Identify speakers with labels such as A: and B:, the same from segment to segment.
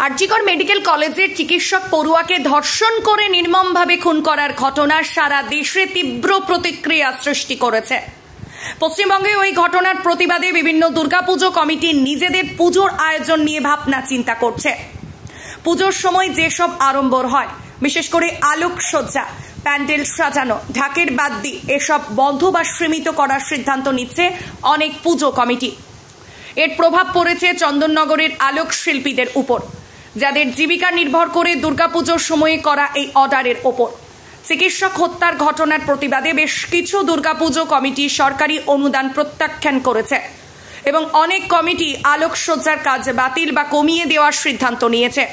A: RG Kar medical কলেজের চিকিৎসক পড়ুয়াকে ধর্ষণ করে নির্মমভাবে খুন করার ঘটনা সারা দেশে তীব্র প্রতিক্রিয়া সৃষ্টি করেছে। পশ্চিমবঙ্গে ওই ঘটনার প্রতিবাদে বিভিন্ন দুর্গাপুজো কমিটি নিজেদের পুজোর আয়োজন নিয়ে ভাবনা চিন্তা করছে। পুজোর সময় যেসব আড়ম্বর হয়, বিশেষ করে আলোকসজ্জা, প্যান্ডেল সাজানো, ঢাকের বাদ্যি এসব বন্ধ বা সীমিত করার সিদ্ধান্ত নিচ্ছে অনেক পুজো কমিটি। এর প্রভাব পড়েছে চন্দননগরের আলোক শিল্পীদের উপর, যাদের জীবিকা নির্ভর করে দুর্গাপুজোর সময়ে করা এই অর্ডারের ওপর। চিকিৎসক হত্যার ঘটনার প্রতিবাদে বেশ কিছু দুর্গাপুজো কমিটি সরকারি অনুদান প্রত্যাখ্যান করেছে এবং অনেক কমিটি আলোকসজ্জার কাজ বাতিল বা কমিয়ে দেওয়ার সিদ্ধান্ত নিয়েছে।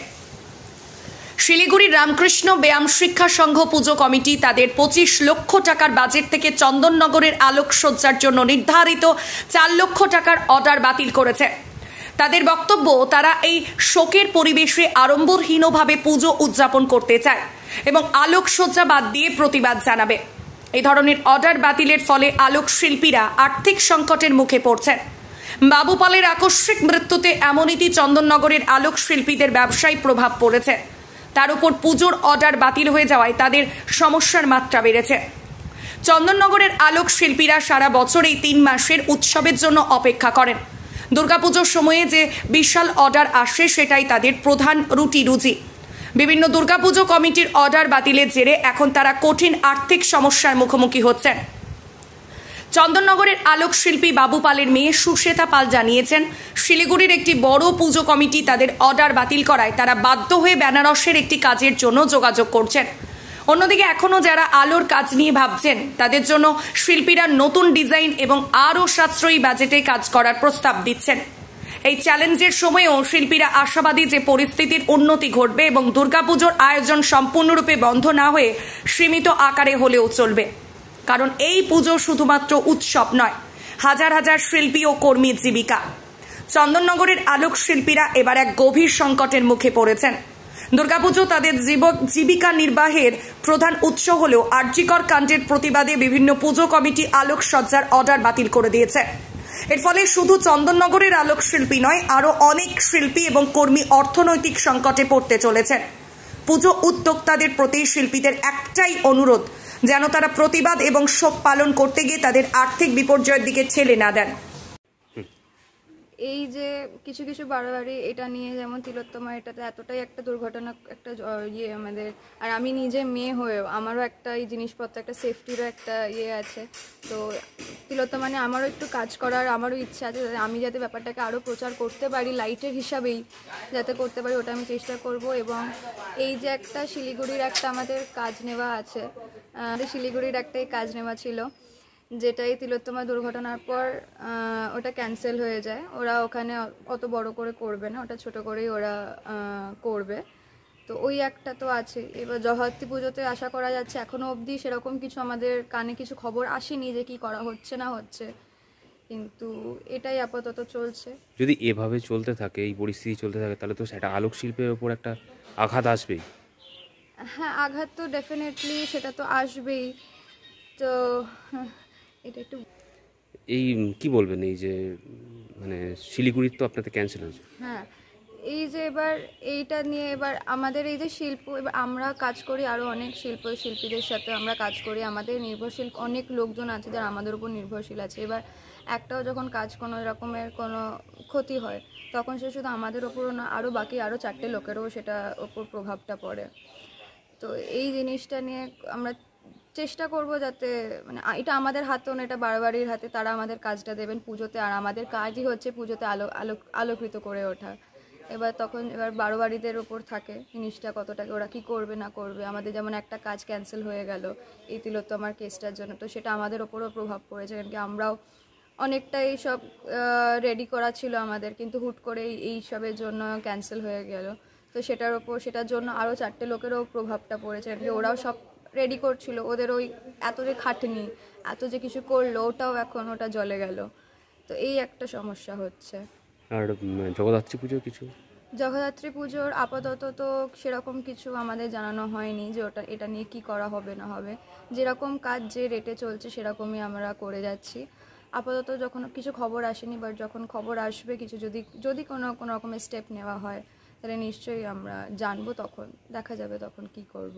A: শিলিগুড়ির রামকৃষ্ণ ব্যায়াম শিক্ষা সংঘ পুজো কমিটি তাদের 25 লক্ষ টাকার বাজেট থেকে চন্দননগরের আলোকসজ্জার জন্য নির্ধারিত 4 লক্ষ টাকার অর্ডার বাতিল করেছে। তাদের বক্তব্য, তারা এই শোকের পরিবেশে আড়ম্বরহীনভাবে পুজো উদযাপন করতে চায় এবং আলোকসজ্জা বাদ দিয়ে প্রতিবাদ জানাবে। এই ধরনের অর্ডার বাতিলের ফলে আলোক শিল্পীরা আর্থিক সংকটের মুখে পড়ছেন। বাবু পালের আকস্মিক মৃত্যুতে এমনিতেই চন্দননগরের আলোক শিল্পীদের ব্যবসায় প্রভাব পড়েছে, তার উপর পুজোর অর্ডার বাতিল হয়ে যাওয়ায় তাদের সমস্যার মাত্রা বেড়েছে। চন্দননগরের আলোক শিল্পীরা সারা বছর এই 3 মাসের উৎসবের জন্য অপেক্ষা করেন। দুর্গাপুজোর সময়ে যে বিশাল অর্ডার আসে সেটাই তাদের প্রধান রুটি-রুজি। বিভিন্ন দুর্গাপুজো কমিটির অর্ডার বাতিলের জেরে এখন তারা কঠিন আর্থিক সমস্যার মুখোমুখি হচ্ছেন। চন্দননগরের আলোক শিল্পী বাবু পালের মেয়ে সুশ্বেতা পাল জানিয়েছেন, শিলিগুড়ির একটি বড় পুজো কমিটি তাদের অর্ডার বাতিল করায় তারা বাধ্য হয়ে বেনারসের একটি কাজের জন্য যোগাযোগ করছেন। অন্যদিকে এখনও যারা আলোর কাজ নিয়ে ভাবছেন, তাদের জন্য শিল্পীরা নতুন ডিজাইন এবং আরও সাশ্রয়ী বাজেটে কাজ করার প্রস্তাব দিচ্ছেন। এই চ্যালেঞ্জের সময়েও শিল্পীরা আশাবাদী যে পরিস্থিতির উন্নতি ঘটবে এবং দুর্গাপুজোর আয়োজন সম্পূর্ণরূপে বন্ধ না হয়ে সীমিত আকারে হলেও চলবে। কারণ এই পুজো শুধুমাত্র উৎসব নয়, হাজার হাজার শিল্পী ও কর্মীর জীবিকা। চন্দননগরের আলোক শিল্পীরা এবার এক গভীর সংকটের মুখে পড়েছেন। দুর্গাপুজো তাদের জীবিকা নির্বাহের প্রধান উৎস হলেও আরজিকর কাণ্ডের প্রতিবাদে বিভিন্ন পুজো কমিটি আলোকসজ্জার অর্ডার বাতিল করে দিয়েছে। এর ফলে শুধু চন্দননগরের আলোক শিল্পী নয়, আরও অনেক শিল্পী এবং কর্মী অর্থনৈতিক সংকটে পড়তে চলেছেন। পুজো উদ্যোক্তাদের প্রতি শিল্পীদের একটাই অনুরোধ, যেন তারা প্রতিবাদ এবং শোক পালন করতে গিয়ে তাদের আর্থিক বিপর্যয়ের দিকে ঠেলে না দেন।
B: এই যে কিছু কিছু বাড়াবাড়ি এটা নিয়ে, যেমন তিলোত্তমা, এটাতে এতটাই একটা দুর্ঘটনা, একটা আমাদের, আর আমি নিজে মেয়ে হয়েও আমারও একটা এই জিনিসপত্র, একটা সেফটিরও একটা আছে। তো তিলোত্তমা মানে আমারও একটু কাজ করার আমারও ইচ্ছা আছে, আমি যাতে ব্যাপারটাকে আরও প্রচার করতে পারি, লাইটের হিসাবেই যাতে করতে পারি, ওটা আমি চেষ্টা করব। এবং এই যে একটা শিলিগুড়ির একটা আমাদের কাজ নেওয়া আছে, শিলিগুড়ির একটাই কাজ নেওয়া ছিল, যেটাই তিলোত্তমা দুর্ঘটনার পর ওটা ক্যান্সেল হয়ে যায়। ওরা ওখানে অত বড় করে করবে না, ওটা ছোট করেই ওরা করবে। তো ওই একটা তো আছে। এবার জগদ্ধাত্রী পুজোতে আশা করা যাচ্ছে, এখনও অবধি সেরকম কিছু আমাদের কানে কিছু খবর আসেনি যে কি করা হচ্ছে না হচ্ছে, কিন্তু এটাই আপাতত চলছে।
C: যদি এভাবে চলতে থাকে, এই পরিস্থিতি চলতে থাকে, তাহলে তো সেটা আলোক শিল্পের ওপর একটা আঘাত আসবেই।
B: হ্যাঁ, আঘাত তো ডেফিনেটলি সেটা তো আসবেই। তো এটা একটু
C: এই কি বলবেন, এই যে মানে শিলিগুড়ির তো আপনাদের ক্যান্সেল হয়েছে।
B: হ্যাঁ, এই যে এবার এইটা নিয়ে এবার আমাদের এই যে শিল্প, এবার আমরা কাজ করি আরও অনেক শিল্পীদের সাথে আমরা কাজ করি, আমাদের নির্ভরশীল অনেক লোকজন আছে যারা আমাদের উপর নির্ভরশীল আছে। এবার একটাও যখন কাজ কোনো রকমের কোনো ক্ষতি হয়, তখন সে শুধু আমাদের ওপরও না, আরও বাকি আরও 4টে লোকেরও সেটা ওপর প্রভাবটা পড়ে। তো এই জিনিসটা নিয়ে আমরা চেষ্টা করব যাতে, মানে এটা আমাদের হাতে না, এটা বাড়াবাড়ির হাতে, তারা আমাদের কাজটা দেবেন পুজোতে, আর আমাদের কাজই হচ্ছে পুজোতে আলোকিত করে ওঠা। এবার তখন বাড়োয়ারিদের ওপর থাকে জিনিসটা, কতটাকে ওরা কি করবে না করবে। আমাদের যেমন একটা কাজ ক্যান্সেল হয়ে গেল এই তিলোত্তমার কেসটার জন্য, তো সেটা আমাদের ওপরও প্রভাব পড়েছে, কারণ কি আমরাও অনেকটাই সব রেডি করা ছিল আমাদের, কিন্তু হুট করে এইসবের জন্য ক্যান্সেল হয়ে গেল। তো সেটার জন্য আরও 4টে লোকেরও প্রভাবটা পড়েছে, কারণ কি ওরাও সব রেডি করছিল, ওদের ওই এত যে খাটনি, এত যে কিছু করলো, ওটাও এখন ওটা জলে গেল। তো এই একটা সমস্যা হচ্ছে।
C: আর জগদ্ধাত্রী পুজোর
B: আপাতত তো সেরকম কিছু আমাদের জানানো হয়নি যে এটা নিয়ে কি করা হবে না হবে। যেরকম কাজ যে রেটে চলছে সেরকমই আমরা করে যাচ্ছি। আপাতত যখন কিছু খবর আসেনি, বাট যখন খবর আসবে, কিছু যদি কোনো রকমের স্টেপ নেওয়া হয়, তাহলে নিশ্চয়ই আমরা জানবো, তখন দেখা যাবে তখন কি করব।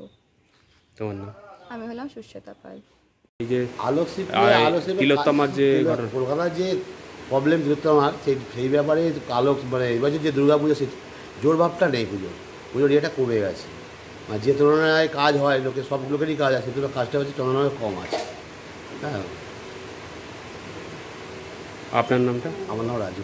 C: তোমার নাম?
B: আমি হলাম সুশ্বেতা পাল।
C: এই যে
D: আলোকশিল্পে
C: তিলোত্তমার যে ঘটনা,
D: কলকাতার যে প্রবলেম তিলোত্তমার সেই ব্যাপারে আলোক মানে এবার যে দুর্গা পুজো সে জোর ভাবটা নেই, পুজোর ইয়েটা কমে গেছে। মানে যে তুলনায় কাজ হয় লোকে সব লোকেরই কাজ আছে, সেগুলো কাজটা হচ্ছে তুলনায় কম আছে। হ্যাঁ,
C: আপনার নামটা?
D: আমার নাম রাজু।